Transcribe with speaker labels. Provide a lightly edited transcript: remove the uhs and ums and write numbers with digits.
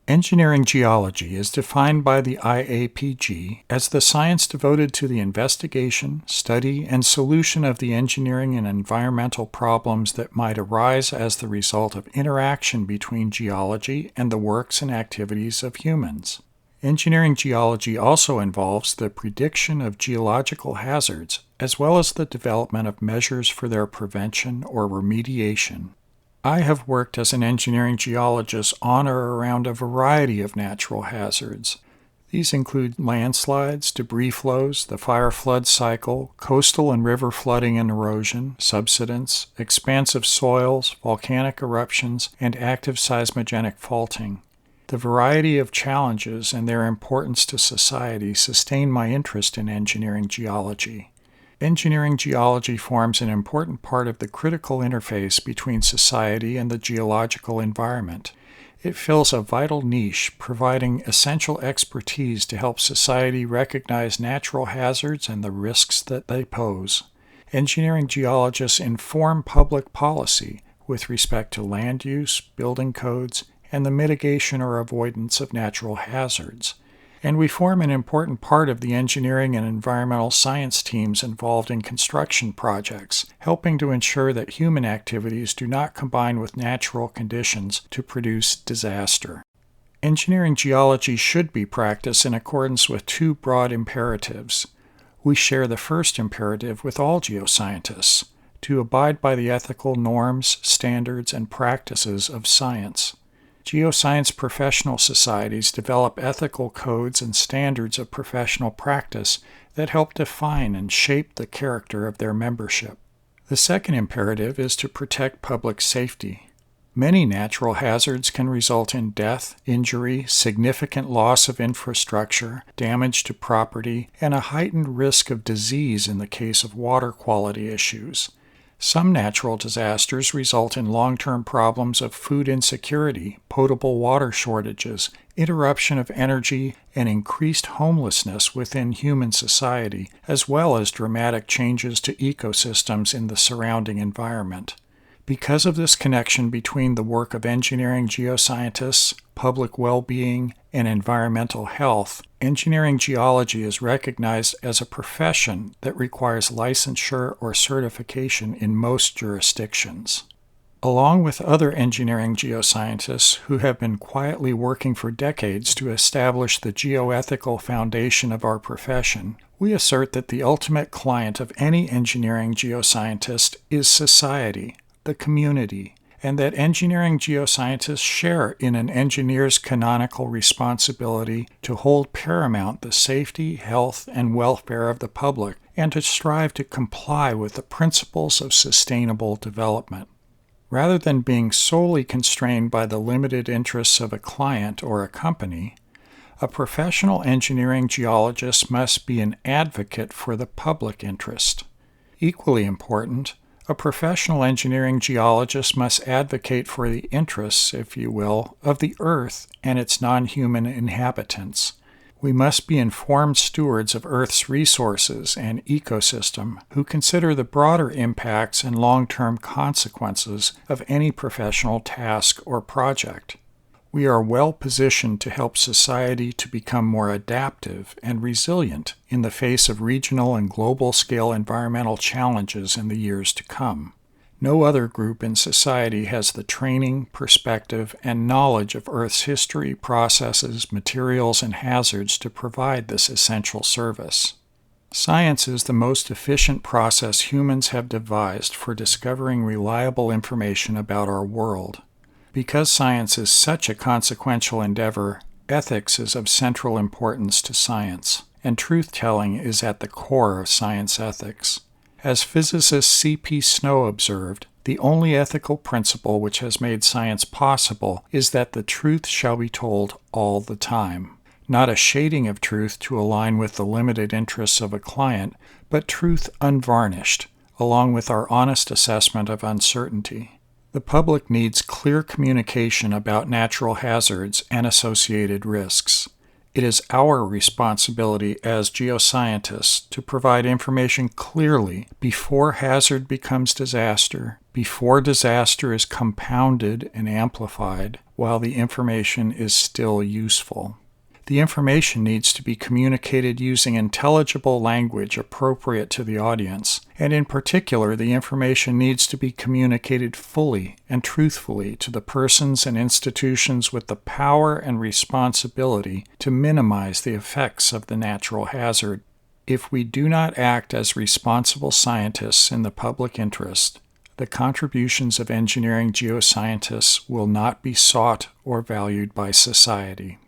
Speaker 1: Engineering geology is defined by the IAPG as the science devoted to the investigation, study, and solution of the engineering and environmental problems that might arise as the result of interaction between geology and the works and activities of humans. Engineering geology also involves the prediction of geological hazards, as well as the development of measures for their prevention or remediation. I have worked as an engineering geologist on or around a variety of natural hazards. These include landslides, debris flows, the fire-flood cycle, coastal and river flooding and erosion, subsidence, expansive soils, volcanic eruptions, and active seismogenic faulting. The variety of challenges and their importance to society sustain my interest in engineering geology. Engineering geology forms an important part of the critical interface between society and the geological environment. It fills a vital niche, providing essential expertise to help society recognize natural hazards and the risks that they pose. Engineering geologists inform public policy with respect to land use, building codes, and the mitigation or avoidance of natural hazards. And we form an important part of the engineering and environmental science teams involved in construction projects, helping to ensure that human activities do not combine with natural conditions to produce disaster. Engineering geology should be practiced in accordance with two broad imperatives. We share the first imperative with all geoscientists, to abide by the ethical norms, standards, and practices of science. Geoscience professional societies develop ethical codes and standards of professional practice that help define and shape the character of their membership. The second imperative is to protect public safety. Many natural hazards can result in death, injury, significant loss of infrastructure, damage to property, and a heightened risk of disease in the case of water quality issues. Some natural disasters result in long-term problems of food insecurity, potable water shortages, interruption of energy, and increased homelessness within human society, as well as dramatic changes to ecosystems in the surrounding environment. Because of this connection between the work of engineering geoscientists, public well-being, and environmental health, engineering geology is recognized as a profession that requires licensure or certification in most jurisdictions. Along with other engineering geoscientists who have been quietly working for decades to establish the geoethical foundation of our profession, we assert that the ultimate client of any engineering geoscientist is society, the community, and that engineering geoscientists share in an engineer's canonical responsibility to hold paramount the safety, health, and welfare of the public, and to strive to comply with the principles of sustainable development. Rather than being solely constrained by the limited interests of a client or a company, a professional engineering geologist must be an advocate for the public interest. Equally important, a professional engineering geologist must advocate for the interests, if you will, of the Earth and its non-human inhabitants. We must be informed stewards of Earth's resources and ecosystem who consider the broader impacts and long-term consequences of any professional task or project. We are well positioned to help society to become more adaptive and resilient in the face of regional and global scale environmental challenges in the years to come. No other group in society has the training, perspective, and knowledge of Earth's history, processes, materials, and hazards to provide this essential service. Science is the most efficient process humans have devised for discovering reliable information about our world. Because science is such a consequential endeavor, ethics is of central importance to science, and truth-telling is at the core of science ethics. As physicist C.P. Snow observed, the only ethical principle which has made science possible is that the truth shall be told all the time. Not a shading of truth to align with the limited interests of a client, but truth unvarnished, along with our honest assessment of uncertainty. The public needs clear communication about natural hazards and associated risks. It is our responsibility as geoscientists to provide information clearly before hazard becomes disaster, before disaster is compounded and amplified while the information is still useful. The information needs to be communicated using intelligible language appropriate to the audience, and in particular, the information needs to be communicated fully and truthfully to the persons and institutions with the power and responsibility to minimize the effects of the natural hazard. If we do not act as responsible scientists in the public interest, the contributions of engineering geoscientists will not be sought or valued by society.